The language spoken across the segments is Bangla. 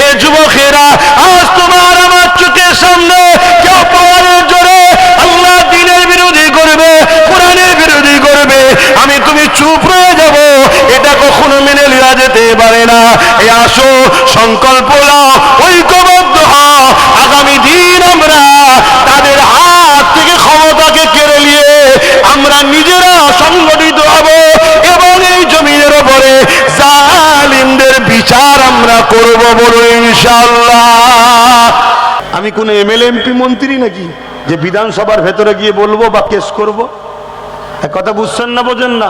এ যুবকেরা, আজ তোমার আমার চোখের সামনে কেউ পাওয়ারের জোরে আল্লাহ দ্বীনের বিরোধী করবে, কোরআনের বিরোধী করবে, আমি তুমি চুপ রয়ে যাব, এটা কখনো মেনে নেওয়া যেতে পারে না। এই আসো সংকল্প নাও, ঐক্যবদ্ধ হও, আগামী দিন আমরা তাদের হাত থেকে ক্ষমতাকে কেড়ে নিয়ে আমরা নিজেরা সংগঠিত হব এবং এই জমিনের উপরে জালিমদের বিচার আমরা করব, বলো ইনশাআল্লাহ। আমি কোন এমএলএ এমপি মন্ত্রী নাকি যে বিধানসভার ভেতরে গিয়ে বলবো বা কেস করব? এক কথা বুঝছেন না, বোঝেন না?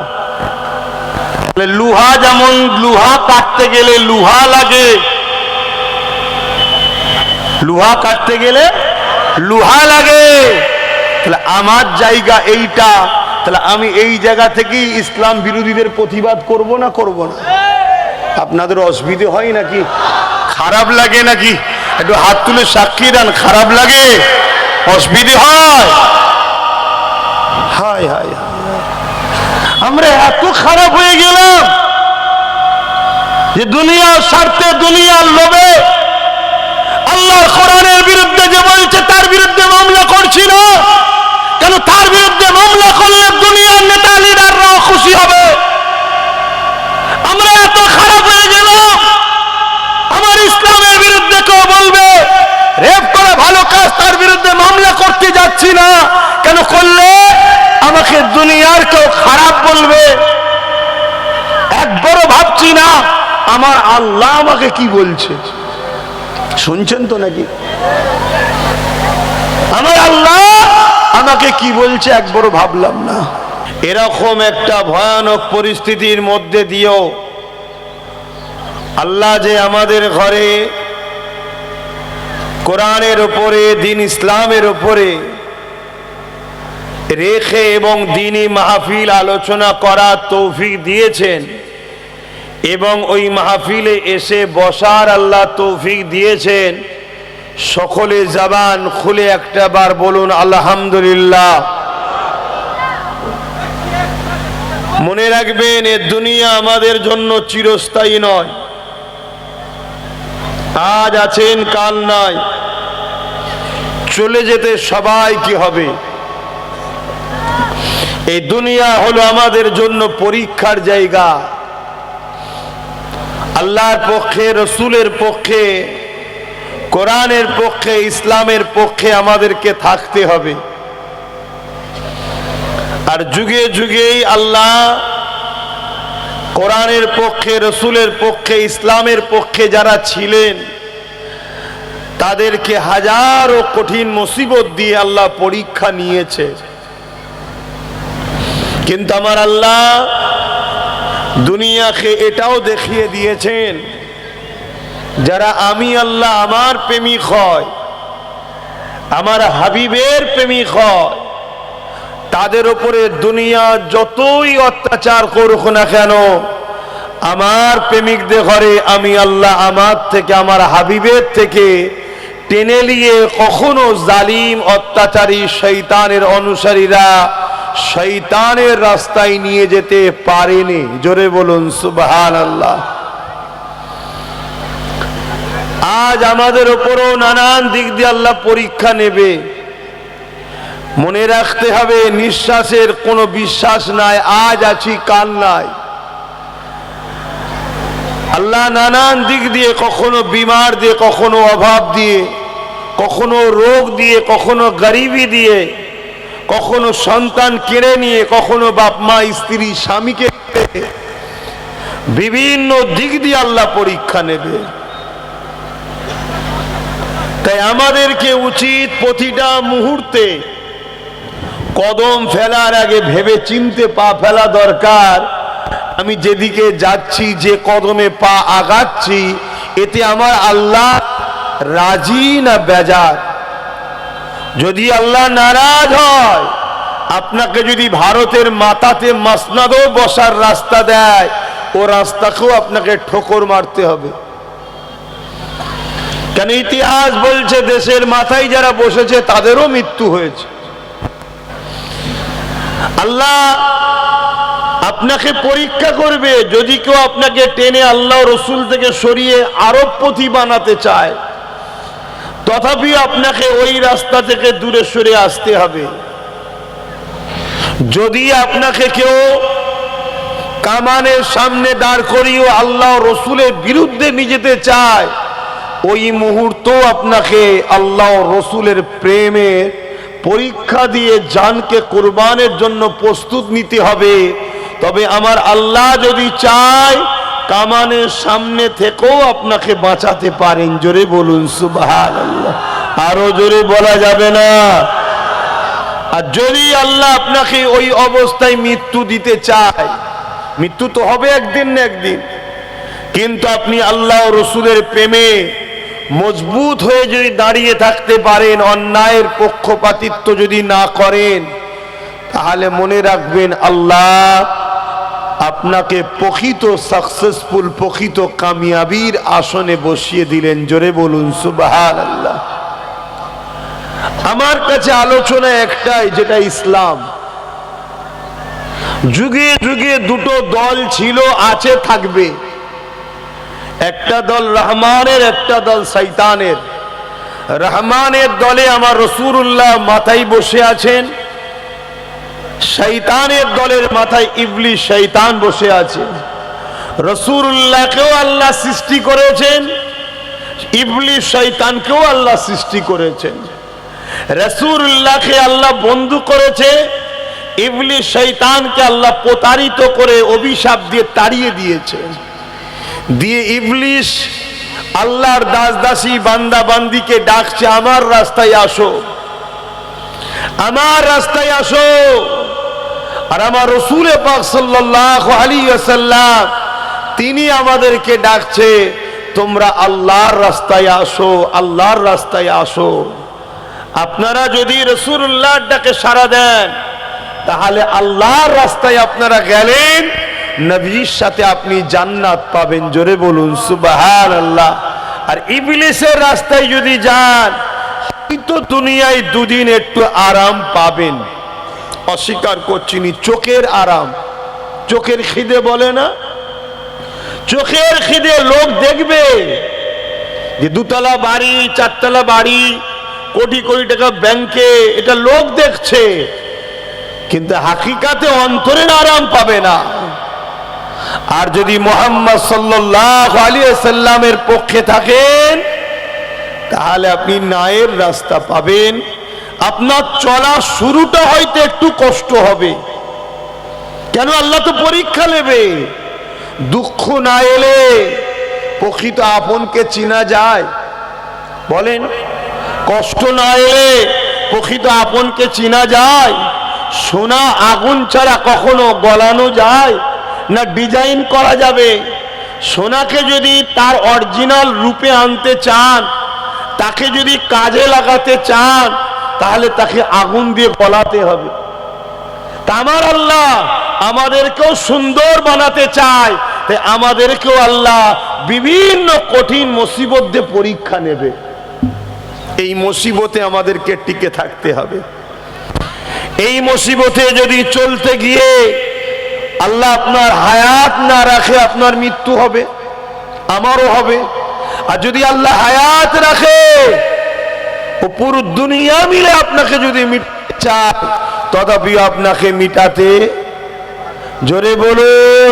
লোহা যেমন লোহা কাটতে গেলে লোহা লাগে, লোহা কাটতে গেলে লোহা লাগে, তাহলে আমার জায়গা এইটা, তাহলে আমি এই জায়গা থেকেই ইসলাম বিরোধীদের প্রতিবাদ করব না করব না? আপনাদের অসুবিধে হয় নাকি? খারাপ লাগে নাকি? একটু হাত তুলে সাক্ষী দেন, খারাপ লাগে, অসুবিধে হয়? হায় হায়, আমরা এত খারাপ হয়ে গেলাম যে দুনিয়ার স্বার্থে, দুনিয়ার লোভে আল্লাহর কোরআনের বিরুদ্ধে যে বলছে তার বিরুদ্ধে মামলা করছি না কেন? তার বিরুদ্ধে মামলা করলে দুনিয়ার নেতা লিডাররাও খুশি হবে। আমরা এত খারাপ হয়ে গেলাম, আমার ইসলামের বিরুদ্ধে কেউ বলবে রেপ করে ভালো কাজ, তার বিরুদ্ধে মামলা করতে যাচ্ছি না কেন? করলে আমাকে দুনিয়ার কেউ খারাপ বলবে। একবারও ভাবছি না আমার আল্লাহ আমাকে কি বলছে। শুনছেন তো নাকি? আমার আল্লাহ আমাকে কি বলছে একবারও ভাবলাম না। এরকম একটা ভয়ানক পরিস্থিতির মধ্যে দিয়েও আল্লাহ যে আমাদের ঘরে কোরআনের উপরে, দ্বীন ইসলামের উপরে রেখে এবং দ্বীনি মাহফিল আলোচনা করার তৌফিক দিয়েছেন এবং ওই মাহফিলে এসে বসার আল্লাহ তৌফিক দিয়েছেন, সকলে জবান খুলে একটা বার বলুন আলহামদুলিল্লাহ। মনে রাখবেন, এ দুনিয়া আমাদের জন্য চিরস্থায়ী নয়। আজ আছেন, কাল নাই, চলে যেতে সবাই কি হবে। এই দুনিয়া হলো আমাদের জন্য পরীক্ষার জায়গা। আল্লাহর পক্ষে, রসুলের পক্ষে, কোরআনের পক্ষে, ইসলামের পক্ষে আমাদেরকে থাকতে হবে। আর যুগে যুগেই আল্লাহ কোরআনের পক্ষে, রসুলের পক্ষে, ইসলামের পক্ষে যারা ছিলেন তাদেরকে হাজারো কঠিন মুসিবত দিয়ে আল্লাহ পরীক্ষা নিয়েছে। কিন্তু আমার আল্লাহ দুনিয়াকে এটাও দেখিয়ে দিয়েছেন, যারা আমি আল্লাহ আমার প্রেমিক হয়, আমার হাবিবের প্রেমিক হয়, তাদের উপরে দুনিয়া যতই অত্যাচার করুক না কেন, আমার প্রেমিকদের ঘরে আমি আল্লাহ আমার থেকে, আমার হাবিবের থেকে টেনে নিয়ে কখনো জালিম অত্যাচারী শয়তানের অনুসারীরা শয়তানের রাস্তায় নিয়ে যেতে পারেনি। জোরে বলুন সুবহানাল্লাহ। আজ আমাদের উপরও নানান দিক দিয়ে আল্লাহ পরীক্ষা নেবে। মনে রাখতে হবে, নিঃশ্বাসের কোনো বিশ্বাস নাই, আজ আছি কাল নাই। আল্লাহ নানান দিক দিয়ে, কখনো বিমার দিয়ে, কখনো অভাব দিয়ে, কখনো রোগ দিয়ে, কখনো গরিবি দিয়ে, কখনো সন্তান কেড়ে নিয়ে, কখনো বাপ মা স্ত্রী স্বামীকে, বিভিন্ন দিক দিয়ে আল্লাহ পরীক্ষা নেবে। তাই আমাদেরকে উচিত প্রতিটা মুহূর্তে কদম ফেলার আগে ভেবে চিনতে পা ফেলা দরকার। আমি যেদিকে যাচ্ছি, যে কদমে পা আগাচ্ছি, এতে আমার আল্লাহ রাজি না বেজার। যদি আল্লাহ নারাজ হয়, আপনাকে যদি ভারতের মাথাতে মাসনাদও বসার রাস্তা দেয়, ও রাস্তাকেও আপনাকে ঠোকর মারতে হবে। কেন ইতিহাস বলছে দেশের মাথায় যারা বসেছে তাদেরও মৃত্যু হয়েছে। আল্লাহ আপনাকে পরীক্ষা করবে। যদি কেউ আপনাকে টেনে আল্লাহ রসুল থেকে সরিয়ে আরবপতি বানাতে চায়, তথাপি আপনাকে ওই রাস্তা থেকে দূরে সরে আসতে হবে। যদি আপনাকে কেউ কামানের সামনে দাঁড় করিয়ে আল্লাহ রসুলের বিরুদ্ধে নিয়ে যেতে চায়, ওই মুহূর্ত আপনাকে আল্লাহ রসুলের প্রেমে পরীক্ষা দিয়ে জানকে কুরবানের জন্য প্রস্তুত নিতে হবে। তবে আমার আল্লাহ যদি চায়, কামানের সামনে থেকেও আপনাকে বাঁচাতে পারেন। জোরে বলুন সুবহানাল্লাহ। আরো জোরে বলা যাবে না? আর যদি আল্লাহ আপনাকে ওই অবস্থায় মৃত্যু দিতে চায়, মৃত্যু তো হবে একদিন না একদিন, কিন্তু আপনি আল্লাহ রসুলের প্রেমে মজবুত হয়ে যদি দাঁড়িয়ে থাকতে পারেন, অন্যায়ের পক্ষপাতিত্ব যদি না করেন, তাহলে মনে রাখবেন আল্লাহ আপনাকে প্রকৃত সাকসেসফুল, প্রকৃত কামিয়াবির আসনে বসিয়ে দিলেন। জোরে বলুন সুবহানাল্লাহ। আমার কাছে আলোচনা একটাই, যেটা ইসলাম। যুগে যুগে দুটো দল ছিল, আছে, থাকবে। একটা দল রহমানের, একটা দল শয়তানের। রহমানের দলে আমার রাসূলুল্লাহ মাথায় বসে আছেন, শয়তানের দলের মাথায় ইবলিস শয়তান বসে আছে। রাসূলুল্লাহকেও আল্লাহ সৃষ্টি করেছেন, ইবলিস শয়তানকেও আল্লাহ সৃষ্টি করেছেন। রাসূলুল্লাহকে আল্লাহ বন্ধু করেছে, ইবলিস শয়তানকে আল্লাহ প্রতারিত করে অভিশাপ দিয়ে তাড়িয়ে দিয়েছে। দিয়ে ইবলিস আল্লাহর দাস দাসী বান্দা বান্দিকে ডাকছে, আমার রাস্তায় আসো, আমার রাস্তায় আসো। আর আমার রাসূল পাক সাল্লাল্লাহু আলাইহি ওয়াসাল্লাম তিনি আমাদেরকে ডাকছে, তোমরা আল্লাহর রাস্তায় আসো, আল্লাহর রাস্তায় আসো। আপনারা যদি রাসূলুল্লাহর ডাকে সাড়া দেন, তাহলে আল্লাহর রাস্তায় আপনারা গেলেন, নবীর সাথে আপনি জান্নাত পাবেন। জোরে বলুন সুবহানাল্লাহ। আর ইবলিসের রাস্তায় যদি যান, হয়তো দুনিয়ায় দুদিন একটু আরাম পাবেন, অস্বীকার করছিনি, চোখের আরাম, চোখের খিদে বলে না, চোখের খিদে লোক দেখবে যে দুতলা বাড়ি, চারতলা বাড়ি, কোটি কোটি টাকা ব্যাংকে, এটা লোক দেখছে, কিন্তু হাকিকাতে অন্তরের আরাম পাবে না। আর যদি মুহাম্মদ সাল্লাল্লাহু আলাইহি ওয়াসাল্লামের পক্ষে থাকেন, তাহলে আপনি ন্যায়ের রাস্তা পাবেন। আপনার চলা শুরুটা হয়তো একটু কষ্ট হবে, কেন? আল্লাহ তো পরীক্ষা নেবে। দুঃখ না এলে প্রকৃত আপনকে চিনা যায়? বলেন, কষ্ট না এলে প্রকৃত আপনকে চিনা যায়? সোনা আগুন ছাড়া কখনো গলানো যায় না? ডিজাইন করা যাবে? সোনাকে যদি তার অরিজিনাল রূপে আনতে চান, তাকে যদি কাজে লাগাতে চান, তাহলে তাকে আগুন দিয়ে গলাতে হবে। তা আমার আল্লাহ আমাদেরকেও সুন্দর বানাতে চায়, তাই আমাদেরকেও আল্লাহ বিভিন্ন কঠিন মুসিবত দিয়ে পরীক্ষা নেবে। এই মুসিবতে আমাদেরকে টিকে থাকতে হবে। এই মুসিবতে যদি চলতে গিয়ে আল্লাহ আপনার হায়াত না রাখে, আপনার মৃত্যু হবে, আমারও হবে। আর যদি আল্লাহ হায়াত রাখে, ও পুরো দুনিয়া মিলে আপনাকে যদি মিটাতে চায়, তথাপি আপনাকে মিটাতে, জোরে বলুন,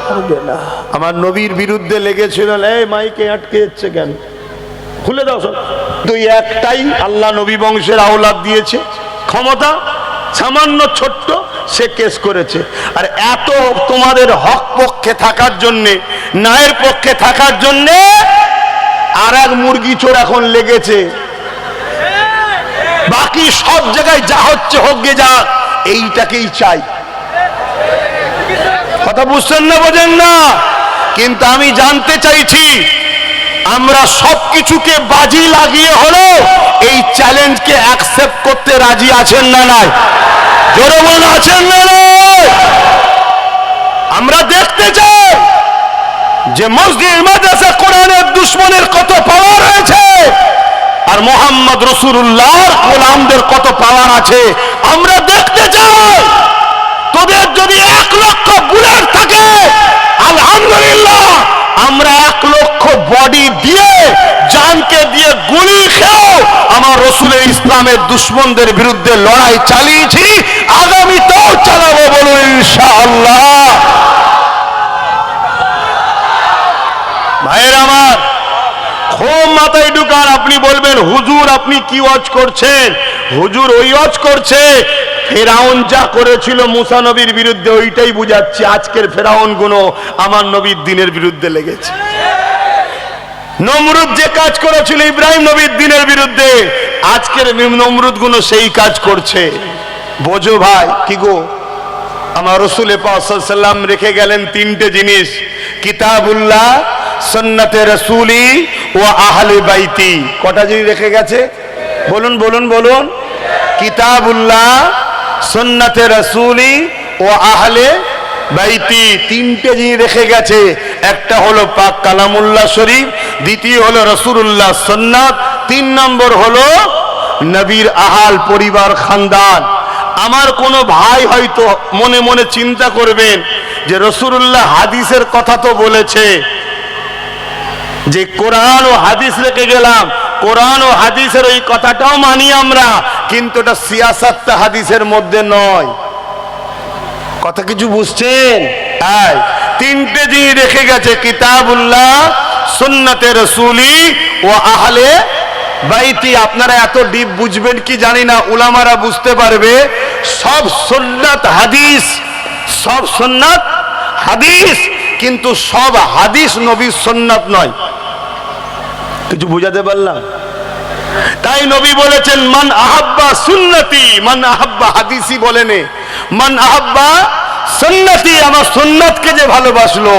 পারবে না। আমার নবীর বিরুদ্ধে লেগেছিল, এই মাইকে আটকে যাচ্ছে কেন, খুলে দাও সব। তুই একটাই আল্লাহ নবী বংশের আওলাদ দিয়েছে ক্ষমতা, সামান্য ছোট্ট, সে কেস করেছে। আর এত তোমাদের হক পক্ষে থাকার জন্যে, ন্যায়ের পক্ষে থাকার জন্যে আর এক মুরগি চোর এখন লেগেছে। বাকি সব জায়গায় যা হচ্ছে হোক গে যা, এইটাকেই চাই। কথা বুঝছেন না, বোঝেন না? কিন্তু আমি জানতে চাইছি, আমরা সবকিছুকে বাজি লাগিয়ে হলো এই চ্যালেঞ্জকে অ্যাকসেপ্ট করতে রাজি আছেন না নাই? জোরে বলুন, আছেন না নাই? আমরা দেখতে চাই যে মসজিদ মাদ্রাসা কোরআনের দুশমনের কত পাওয়ার রয়েছে, আর মুহাম্মদ রাসূলুল্লাহর গোলামদের কত পাওয়ার আছে। আমরা দেখতে চাই তোদের যদি 1 লক্ষ বুলেট থাকে, আলহামদুলিল্লাহ আমরা 1 লক্ষ বডি দিয়ে, জানকে দিয়ে গুলি খেয়েও আমার রসুলের ইসলামের দুশ্মনদের বিরুদ্ধে লড়াই চালিয়েছি, আগামীতেও চালাবো, বলুন ইনশাআল্লাহ। ভাইয়ের আমার, খুব মাথায় ঢুকান। আপনি বলবেন হুজুর আপনি কি ওয়াজ করছেন? হুজুর ওই ওয়াজ করছে ফেরাউন যা করেছিল মুসা নবীর বিরুদ্ধে, ওইটাই বুঝাচ্ছি। আজকের ফেরাউন গুলো আমার নবীর দিনের বিরুদ্ধে লেগেছে। নমরুদ যে কাজ করেছিল ইব্রাহিম নবীর দিনের বিরুদ্ধে, আজকের নমরুদ গুলো সেই কাজ করছে। বোঝো ভাই, কি গো, আমার রসুল পাক সাল্লাল্লাহু আলাইহি ওয়াসাল্লাম রেখে গেলেন 3টে জিনিস, কিতাবুল্লাহ, সুন্নতে রাসূলি ও আহলে বাইতি। কটা জিনিস রেখে গেছে? বলুন বলুন বলুন। কিতাবুল্লাহ, সুন্নতে রাসূলি ও আহলে বাইতি, 3টে জিনিস রেখে গেছে। একটা হলো পাক কালামুল্লাহ শরীফ, দ্বিতীয় হলো রাসূলুল্লাহ সুন্নাত, 3 নম্বর হলো নবীর আহাল পরিবার খানদান। আমার কোন ভাই হয়তো মনে মনে চিন্তা করবেন যে রাসূলুল্লাহ হাদিসের কথা তো বলেছে, যে কোরআন ও হাদিস রেখে গেলাম, কোরআন ও হাদিসের ওই কথাটাও মানি আমরা, কিন্তু এটা সিয়াসাতটা হাদিসের মধ্যে নয়। কথা কিছু বুঝছেন? তাই 3টে জিনিস রেখে গেছে, কিতাবুল্লাহ, সুন্নতে রাসূলি ও আহলে বাইতি। আপনারা এত ডিপ বুঝবেন কি জানি না, উলামারা বুঝতে পারবে। সব সুন্নাত হাদিস, সব সুন্নাত হাদিস, কিন্তু সব হাদিস নবীর সুন্নাত নয়। কিছু বুঝাতে পারলাম? তাই নবী বলেছেন মান আহাব্বা সুন্নতি, মান আহাব্বা হাদিসি বলেনে, মান আহাব্বা সুন্নতি, আমার সুন্নাতকে যে ভালোবাসলো,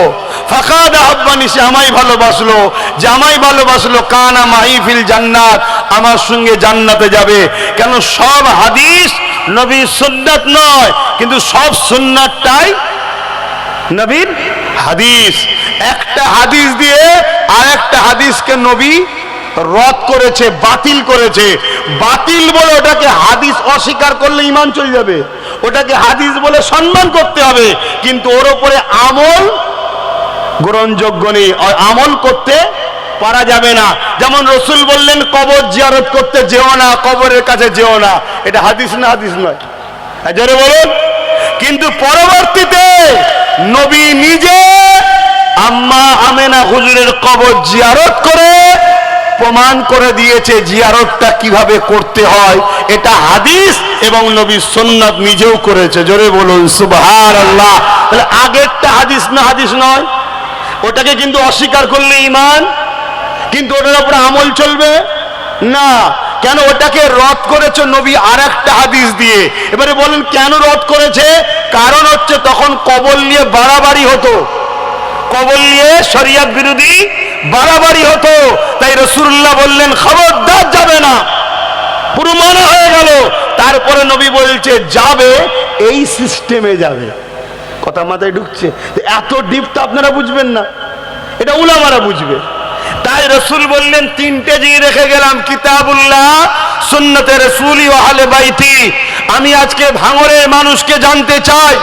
ফাকাদ আহাব্বানি, সে আমায় ভালোবাসলো, যে আমায় ভালোবাসলো, কানা মাই ফিল জান্নাত, আমার সঙ্গে জান্নাতে যাবে। কেন? সব হাদিস নবীর সুন্নাত নয়, কিন্তু সব সুন্নাতটাই নবীর হাদিস। একটা হাদিস দিয়ে আরেকটা হাদিসকে নবী রদ করেছে, বাতিল করেছে। বাতিল বলে ওটাকে হাদিস অস্বীকার করলে ঈমান চলে যাবে, ওটাকে হাদিস বলে সম্মান করতে হবে, কিন্তু ওর উপরে আমল গ্রহণযোগ্য নেই, আমল করতে পারা যাবে না। যেমন রসুল বললেন কবর জিয়ারত করতে যেও না, কবরের কাছে যেও না, এটা হাদিস না? হাদিস নয়, জোরে বলুন। কিন্তু পরবর্তীতে নবী নিজে আম্মা আমেনা হুজুরের কবর জিয়ারত করে প্রমাণ করে দিয়েছে জিয়ারতটা কিভাবে করতে হয়। এটা হাদিস এবং নবীর সুন্নাত নিজেও করেছে। জোরে বলুন সুবহানাল্লাহ। তাহলে আগেরটা হাদিস না? হাদিস নয়, ওটাকে কিন্তু অস্বীকার করলে ঈমান, কিন্তু ওটার উপর আমল চলবে না। কেন? ওটাকে রদ করেছে নবী আরেকটা হাদিস দিয়ে। এবারে বলেন কেন রদ করেছে? কারণ হচ্ছে তখন কবর নিয়ে বাড়াবাড়ি হতো, কবর নিয়ে শরিয়ত বিরোধী বাড়াবাড়ি হতো। তাই রাসূলুল্লাহ বললেন খবরদার যাবে না, পুরো মানা হয়ে গেল। তারপরে নবী বলছে যাবে, এই সিস্টেমে যাবে। কথা মাথায় ঢুকছে? এত ডিপ তো আপনারা বুঝবেন না, এটা উলামারা বুঝবে। তাই রাসূল বললেন 3টে জিনিস রেখে গেলাম, কিতাবুল্লাহ, সুন্নতে রাসূলি ও আহলে বাইতি। আমি আজকে ভাঙড়ের মানুষকে জানতে চাই,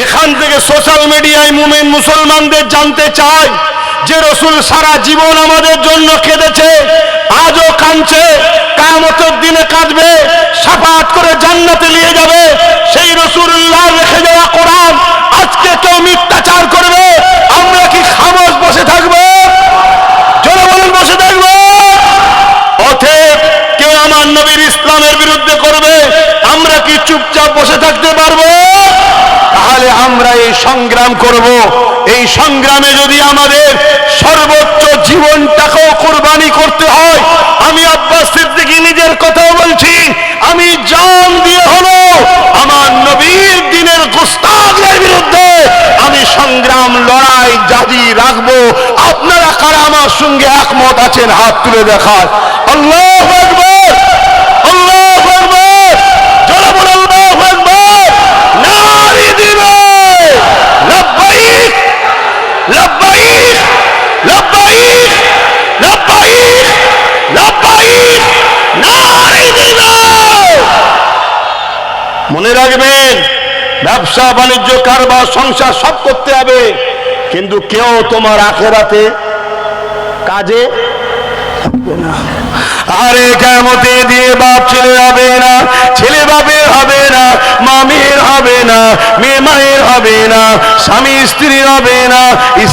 এখান থেকে সোশ্যাল মিডিয়ায় মুমিন মুসলমানদের জানতে চাই যে রাসূল সারা জীবন আমাদের জন্য কেঁদেছে, আজও কাঁদছে, কিয়ামতের দিনে কাঁদবে, শাফাআত করে জান্নাতে নিয়ে যাবে। সেই রাসূলুল্লাহ রেখে যাওয়া কোরআন আজকে কেউ মিথ্যাচার করবে, আমরা কি খামোশ বসে থাকবো? জোরে বলুন, বসে থাকবো? অতএব কেউ আমার নবীর ইসলামের বিরুদ্ধে করবে, আমরা কি চুপচাপ বসে থাকতে পারবো? তাহলে আমরা এই সংগ্রাম করব। এই সংগ্রামে যদি আমাদের সর্বোচ্চ জীবনটাকেও কুরবানি করতে হয়, আমি আব্বাস সিদ্দিকী নিজের কথাও বলছি, আমি জান দিয়ে হলো আমার নবীর দ্বীনের গোস্তাখদের বিরুদ্ধে আমি সংগ্রাম, লড়াই জারি রাখবো। আপনারা কারা আমার সঙ্গে একমত আছেন? হাত তুলে দেখান। আল্লাহু আকবার, আল্লাহু আকবার, জোরে বলুন আল্লাহু আকবার। নারে দিবে লব্বাইক লব্বাইক লব্বাইক লব্বাইক লব্বাইক, নারে দিবে। মনে রাখবেন ব্যবসা বাণিজ্য কারবার সংসার সব করতে হবে, কিন্তু কেউ তোমার আখেরাতে কাজে থাকবে না। আরে কিয়ামতে দিয়ে বাপ ছেলে হবে না, ছেলে বাপের হবে না, মা মেয়ের হবে না, মেয়ে মায়ের হবে না, স্বামী স্ত্রীর হবে না,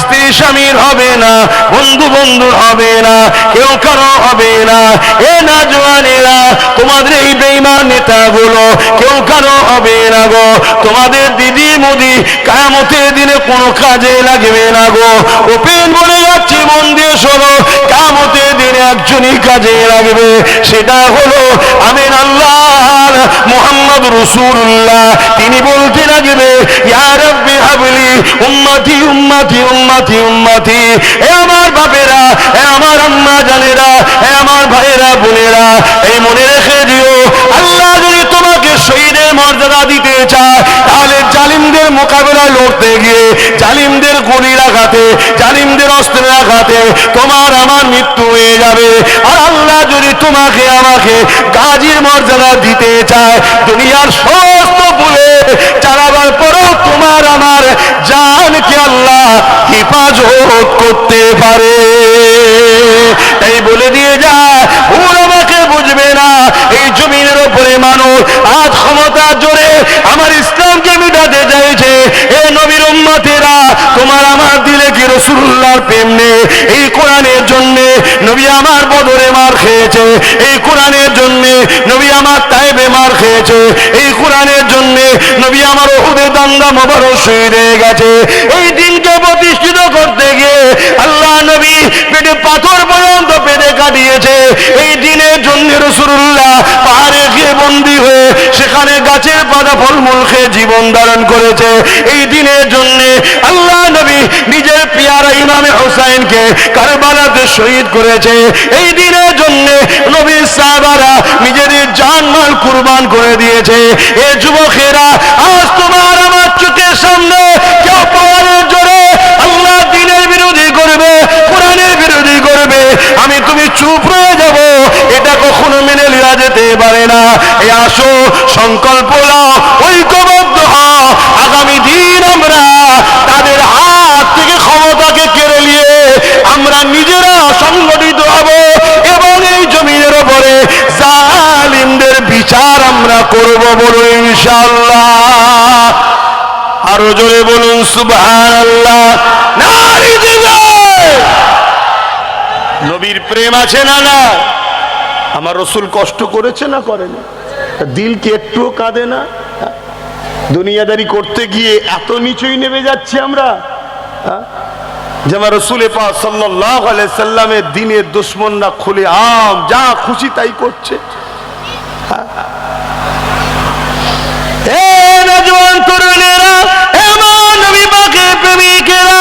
স্ত্রী স্বামীর হবে না, বন্ধু বন্ধুর হবে না, কেউ কারো হবে না। এ না জওয়ানেরা, তোমাদের এই বেঈমান নেতাগুলো কেউ কারো হবে না গো। তোমাদের দিদি মুদি কিয়ামতের দিনে কোনো কাজে লাগবে না গো। ওপেন বলে যাচ্ছি, মন দিয়ে শোনো, কিয়ামতের দিনে একজনই কাজে লাগবে, সেটা হলো আমিন আল্লাহর মুহাম্মদ রাসূলুল্লাহ। তিনি বলতে লাগবে, ইয়া রাব্বি হাবলি উম্মতি উম্মতি উম্মতি উম্মতি। এ আমার বাপেরা, এ আমার আম্মা জানেরা, এ আমার ভাইয়েরা বোনেরা, এই মনে রেখে দিও, আল্লাহ যদি তোমাকে শহীদের মর্যাদা দিতে চায়, তাহলে জালিমদের মোকাবেলায় লড়তে গিয়ে জালিমদের গুলির আঘাতে, জালিমদের অস্ত্রের আঘাতে তোমার আমার মৃত্যু হয়ে যাবে। আর আল্লাহ যদি তোমাকে আমাকে গাজীর মর্যাদা দিতে চায়, দুনিয়ার সমস্ত ভুলে চালাবার পরেও তোমার আমার জানকে আল্লাহ হেফাজত করতে পারে। তাই বলে দিয়ে যায়, ভুল আমাকে বুঝবে না, এই জমিনের উপরে মানুষ আজ ক্ষমতা জোরে আমার ইসলামকে মিটাতে চাইছে। এ নবীর উম্মতেরা, তোমার আমার দিলে কি রাসূলুল্লাহর প্রেম নেই? এই কোরআনের জন্য নবী আমার বদরে মার খেয়েছে, এই কোরআনের জন্য নবী আমার তায়েবে মার খেয়েছে, এই কোরআনের জন্য নবী আমার উহুদে দাঙ্গা মোবারক শহীদ হয়ে গেছে। এই দিনকে প্রতিষ্ঠিত করতে গিয়ে আল্লাহ নবী পেটে পাথর পর্যন্ত পেটে কাটিয়েছে। এই দিনের জন্য রাসূলুল্লাহ পাহাড়ে গিয়ে বন্দী হয়ে সেখানে গাছের পাতা ফলমূল খেয়ে জীবন ধারণ করেছে। এই দিনের জন্য আল্লাহ নবী নিজের পিয়ারা ইমামে হুসাইনকে কারবালাতে শহীদ করেছে। এই দিনের জন্য নবীর সাহাবারা নিজেদের জানমাল কুরবান করে দিয়েছে। এ যুবকেরা, আজ তোমার আমার চোখের সামনে কেউ পাওয়ারের জোরে আল্লাহ দ্বীনের বিরোধী করবে, কোরআনের বিরোধী করবে, আমি তুমি চুপ রয়ে যাব, এটা কখনো মেনে নেওয়া যেতে পারে না। এ আসো, সংকল্প নাও, ঐক্যবদ্ধ হও, আগামী দিন আমরা তাদের হাত থেকে ক্ষমতাকে কেড়ে নিয়ে আমরা নিজেরা সংগঠিত হব এবং এই জমিনের উপরে জালিমদের বিচার আমরা করব, বলুন ইনশাআল্লাহ। আরো জোরে বলুন সুবহানাল্লাহ। নারী জিন্দাবাদ। নবীর প্রেম আছে না? না। আমার রাসূল কষ্ট করেছে না করেনি? দিল কি একটু কাঁদে না? দুনিয়াদারি করতে গিয়ে এত নিচুই নেমে যাচ্ছি আমরা, যে আমার রাসূল পাক সাল্লাল্লাহু আলাইহি সাল্লামের দ্বীনের দুশমনরা খুলে আম যা খুশি তাই করছে। এ নওজোয়ান তরুণেরা, এমন নবী পাকের প্রেমিকেরা,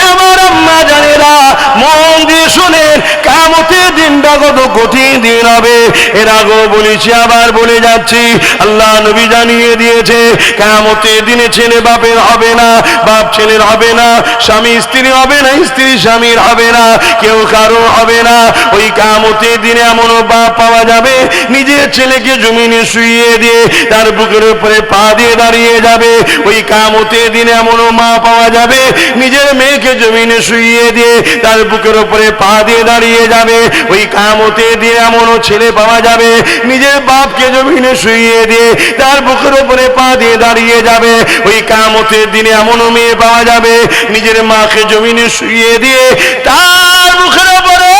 এমন আম্মা জানেরা, মন দিয়ে শুনেন, কিয়ামতের দিনটা কত কঠিন দিন হবে। এর আগেও বলেছি, আবার বলে যাচ্ছি, আল্লাহ নবী জানিয়ে দিয়েছে, কিয়ামতের দিনে ছেলে বাপের হবে না, বাপ ছেলের হবে না, স্বামী স্ত্রী হবে না, স্ত্রী স্বামীর হবে না, কেউ কারো হবে না। ওই কিয়ামতের দিনে এমনও বাপ পাওয়া যাবে, নিজের ছেলেকে জমিনে শুইয়ে দিয়ে তার বুকের উপরে পা দিয়ে দাঁড়িয়ে যাবে। ওই কিয়ামতের দিনে এমনও মা পাওয়া যাবে, নিজের মেয়েকে জমিনে শুইয়ে দিয়ে তার বুকের উপরে পা দিয়ে দাঁড়িয়ে যাবে। ওই কিয়ামতের দিনে এমনও ছেলে পাওয়া যাবে, নিজের বাপকে জমিনে শুইয়ে দিয়ে তার বুকের উপরে পা দিয়ে দাঁড়িয়ে যাবে। ওই কিয়ামতের দিনে এমনও মেয়ে পাওয়া যাবে, নিজের মাকে জমিনে শুইয়ে দিয়ে তার বুকের উপরে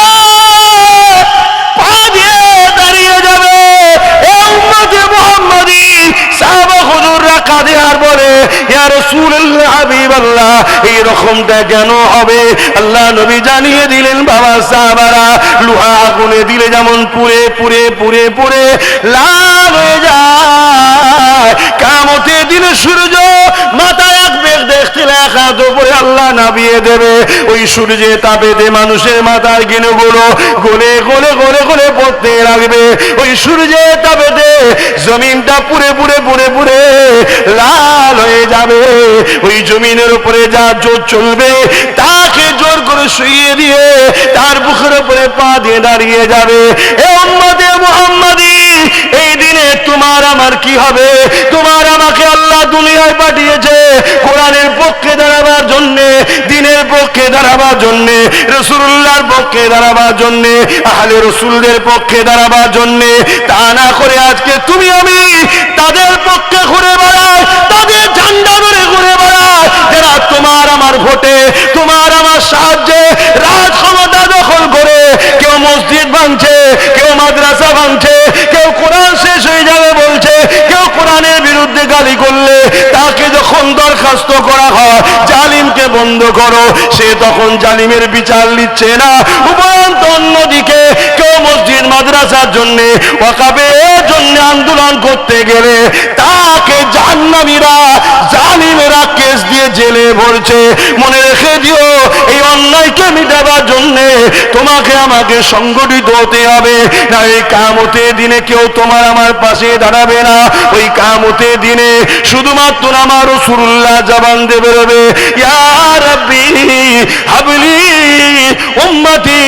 পা দিয়ে দাঁড়িয়ে যাবে। এ উম্মতে মুহাম্মাদি সাহাবা হুজুররা কাঁদে আর বলে, ইয়া রাসূলুল্লাহ, হাবিবাল্লাহ, এই রকমটা কেন হবে? আল্লাহ নবী জানিয়ে দিলেন, বাবা সাহাবারা, লোহা আগুনে দিলে যেমন পুড়ে পুড়ে পুড়ে পুড়ে লাল হয়ে যায়, কিয়ামতের দিনে সূর্য মাথায় এক বেগ দেখতে এক হাত উপরে আল্লাহ নামিয়ে দেবে। ওই সূর্যের তাপেতে মানুষের মাথার গিনুগুলো গলে গলে গলে গলে পড়তে লাগবে। ওই সূর্যের তাপেতে জমিনটা পুড়ে পুড়ে পুড়ে পুড়ে লাল হয়ে যাবে। ওই জমিনের উপরে যা জোর চলবে তাকে জোর করে শুইয়ে দিয়ে তার বুকের উপরে পা দিয়ে দাঁড়িয়ে যাবে। এ উম্মতে মুহাম্মাদি, এই দিনে তোমার আমার কি হবে? তোমার আমাকে আল্লাহ দুনিয়ায় পাঠিয়েছে কোরআনের পক্ষে দাঁড়াবার জন্যে, দিনের পক্ষে দাঁড়াবার জন্যে, রাসূলুল্লাহর পক্ষে দাঁড়াবার জন্যে, আহলে রাসূলদের পক্ষে দাঁড়াবার জন্যে। তা না করে আজকে তুমি আমি তাদের পক্ষে ঘুরে বেড়াই, তাদের ঝান্ডা ধরে ঘুরে বেড়াই যারা তোমার আমার ভোটে, তোমার আমার সাহায্যে রাজ ক্ষমতা দখল করে কেউ মসজিদ ভাঙছে, কেউ মাদ্রাসা ভাঙছে, কেউ কোরআন শেষ হয়ে যাবে বলছে, কেউ কোরআনের বিরুদ্ধে গালি করলে তাকে যখন দরখাস্ত করা হয় জালিমকে বন্ধ করো, সে তখন জালিমের বিচার নিচ্ছে না। উপরন্ত অন্যদিকে কেউ মসজিদ মাদ্রাসার জন্য, ওয়াকাফের জন্য আন্দোলন করতে গেলে তাকে জাহান্নামীরা জালিমেরা কেস দিয়ে জেলে ভরছে। মনে রেখে দিও, এই অন্যায়কে মিটাবার জন্য তোমাকে আমাকে সংগঠিত হতে হবে, না এই কিয়ামতের দিনে কেউ তোমার আমার পাশে দাঁড়াবে না। ওই কিয়ামতের দিনে শুধুমাত্র আমার রাসূলুল্লাহ জবান দিয়ে বেরোবে, ইয়া রাব্বি হাবলি উম্মতি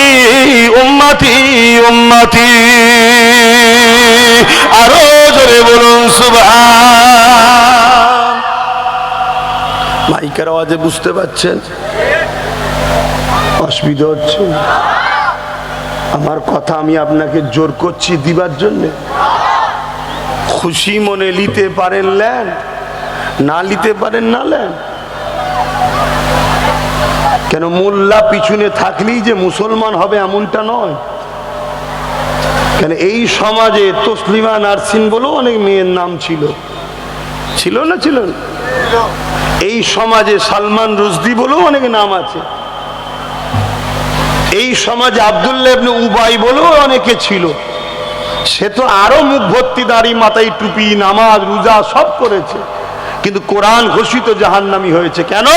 উম্মতি উম্মতি। আরো জোরে বলুন সুবহান। মাইকের আওয়াজে বুঝতে পাচ্ছেন অসুবিধা হচ্ছে? আমার কথা আমি আপনাকে জোর করছি দিবার জন্য? খুশি মনে নিতে পারেন নেন, না নিতে পারেন না নেন। কেন মোল্লা পিছনে থাকলেই যে মুসলমান হবে এমনটা নয়। কেন এই সমাজে তসলিমা নার্সিন বলেও অনেক মেয়ের নাম ছিল, ছিল না ছিল না? এই সমাজে সালমান রুশদি বলেও অনেক নাম আছে। এই সমাজে আব্দুল্লাহ ইবনে উবাই বলেও অনেকে ছিল। সে তো আরো মুখ ভর্তি দাড়ি, মাথায় টুপি, নামাজ রোজা সব করেছে, কিন্তু কোরআন ঘোষিত জাহান্নামী হয়েছে। কেন?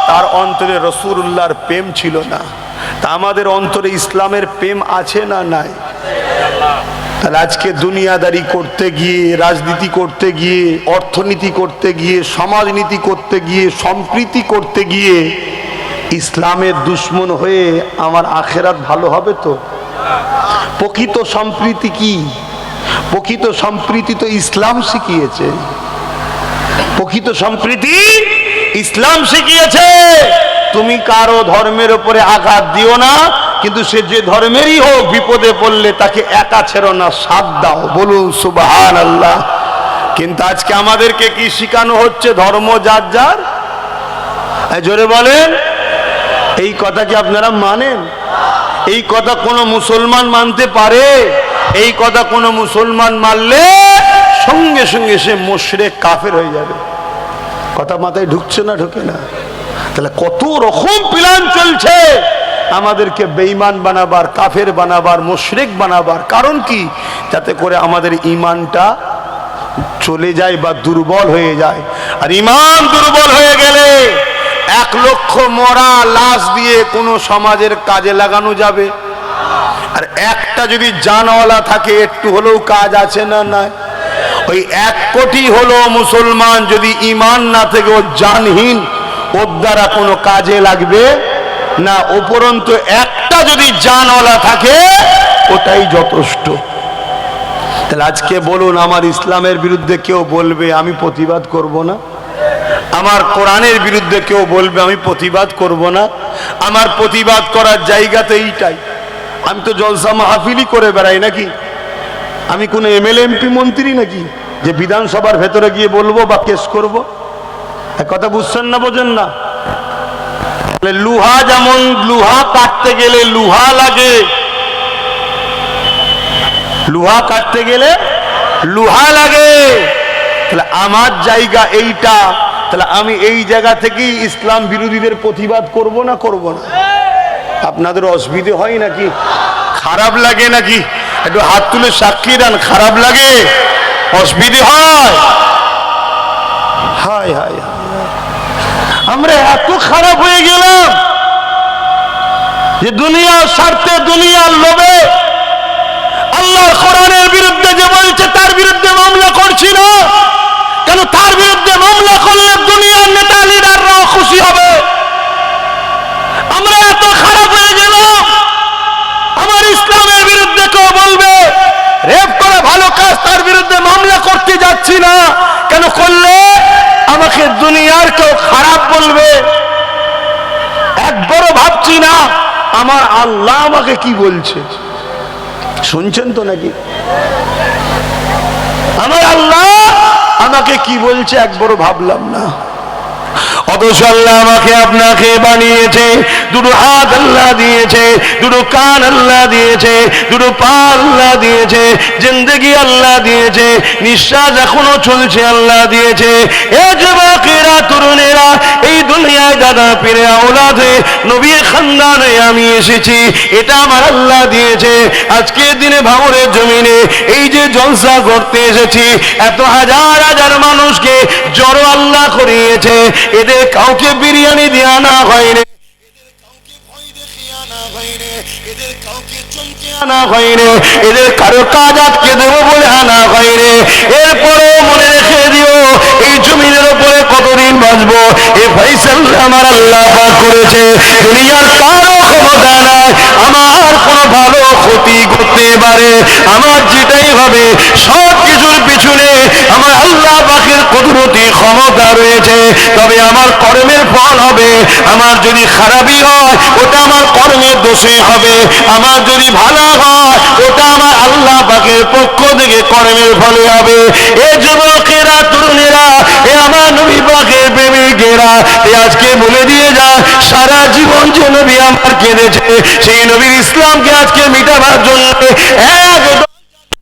তার অন্তরে রাসূলুল্লাহর প্রেম ছিল না। তা আমাদের অন্তরে ইসলামের প্রেম আছে না নাই? তাহলে আজকে দুনিয়াদারি করতে গিয়ে, রাজনীতি করতে গিয়ে, অর্থনীতি করতে গিয়ে, সমাজনীতি করতে গিয়ে, সম্প্রীতি করতে গিয়ে ইসলামের দুশ্মন হয়ে আমার আখেরাত ভালো হবে তো? প্রকৃত সম্প্রীতি কি? প্রকৃত সম্প্রীতি তো ইসলাম শিখিয়েছে। প্রকৃত সম্প্রীতি ইসলাম শিখিয়েছে। তুমি কারো ধর্মের উপরে আঘাত দিও না, কিন্তু সে যে ধর্মেরই হোক বিপদে পড়লে তাকে একা ছেড়ো না, সাথ দাও। বলুন সুবহানাল্লাহ। কিন্তু আজকে আমাদেরকে কি শিখানো হচ্ছে? ধর্ম যার যার। জোরে বলেন, এই কথা কি আপনারা মানেন? এই কথা কোনো মুসলমান মানতে পারে? এই কথা কোনো মুসলমান মানলে সঙ্গে সঙ্গে সে মুশরিক কাফের হয়ে যাবে। কথা মাথায় ঢুকছে না? ঢুকে না? তাহলে কত রকম প্ল্যান চলছে আমাদেরকে বেঈমান বানাবার, কাফের বানাবার, মুশরিক বানাবার। কারণ কি? যাতে করে আমাদের ঈমানটা চলে যায় বা দুর্বল হয়ে যায়। আর ঈমান দুর্বল হয়ে গেলে 1 লক্ষ মরা লাশ দিয়ে কোনো সমাজের কাজে লাগানো যাবে? আর একটা যদি জানওয়ালা থাকে একটু হলেও কাজ আছে না নাই? ওই 1 কোটি হলো মুসলমান যদি ঈমান না থেকে ও জানহীন, ওর দ্বারা কোনো কাজে লাগবে না। উপরন্তু একটা যদি জানওয়ালা থাকে ওটাই যথেষ্ট। তাহলে আজকে বলুন, আমার ইসলামের বিরুদ্ধে কেউ বলবে আমি প্রতিবাদ করব না? আমার কোরআনের বিরুদ্ধে কেউ বলবে আমি প্রতিবাদ করব না? আমার প্রতিবাদ করার জায়গাতে এইটাই। আমি তো জলসা মাহফিলই করে বেড়াই নাকি? আমি কোন এমএলএ এমপি মন্ত্রী নাকি যে বিধানসভার ভেতরে গিয়ে বলবো বা কেস করব? কথা বুঝছেন না? বোঝেন না? লোহা যেমন লোহা কাটতে গেলে লোহা লাগে, লোহা কাটতে গেলে লোহা লাগে। তাহলে আমার জায়গা এইটা, তাহলে আমি এই জায়গা থেকেই ইসলাম বিরোধীদের প্রতিবাদ করব না করব না? আপনাদের অসুবিধে হয় নাকি? খারাপ লাগে নাকি? একটু হাত তুলে সাক্ষী দেন। খারাপ লাগে? অসুবিধে হয়? হায় হায়, আমরা এত খারাপ হয়ে গেলাম যে দুনিয়ার স্বার্থে, দুনিয়ার লোভে আল্লাহর কোরআনের বিরুদ্ধে যে বলছে তার বিরুদ্ধে মামলা করছি না। কেন? তার বিরুদ্ধে মামলা করলে দুনিয়ার নেতা লিডাররাও খুশি হবে। আমরা এত খারাপ হয়ে গেলাম, আমার ইসলামের বিরুদ্ধে কেউ বলবে রেপ করা ভালো কাজ, তার বিরুদ্ধে করতে যাচ্ছি না। কেন করলে আমাকে দুনিয়ার কেউ খারাপ বলবে। একবারও ভাবছি না আমার আল্লাহ আমাকে কি বলছে। শুনছেন তো নাকি? আমার আল্লাহ আমাকে কি বলছে একবারও ভাবলাম না। অথচ আল্লাহ আমাকে আপনাকে বানিয়েছে, দুটো হাত আল্লাহ দিয়েছে, দুটো কান আল্লাহ দিয়েছে, দুটো পা আল্লাহ দিয়েছে, জিন্দেগি আল্লাহ দিয়েছে, নিঃশ্বাস এখনো চলছে আল্লাহ দিয়েছে। এ যুবকেরা, তরুণেরা, এই দুনিয়ায় দাদা পীরে আওলাদে নবীর খানদানে আমি এসেছি, এটা আমার আল্লাহ দিয়েছে। আজকের দিনে ভাঙড়ের জমিনে এই যে জলসা করতে এসেছি, এত হাজার হাজার মানুষকে জড়ো আল্লাহ করিয়েছে। এদের কাউকে বিরিয়ানি দিয়ে আনা হয়নি, আনা হয়নি, এদের কারো কাজ আটকে দেবো বলে আনা হয়নি। এরপরেও মনে রেখে দিও, এই জমিনের উপরে কতদিন বাঁচবো এ ফয়সাল আমার আল্লাহ পাক করেছে। দুনিয়ার কারো ক্ষমতা নাই আমার কোনো ভালো ক্ষতি করতে পারে। আমার যেটাই হবে সব কিছুর পিছনে আমার আল্লাহ পাকের কুদরতি ক্ষমতা রয়েছে। তবে আমার কর্মের ফল হবে। আমার যদি খারাপই হয় ওটা আমার কর্মের দোষে হবে, আমার যদি ভালো হয় ওটা আমার আল্লাহ পাকের পক্ষ থেকে কর্মের ফলে হবে। এ যুবকেরা, তরুণেরা, এ আমার নবী পাকের প্রেমিকেরা, এ আজকে বলে দিয়ে যায় সারা জীবন যে নবী আমার কেঁদেছে, সেই নবীর ইসলামকে আজকে মিটাবার জন্য এক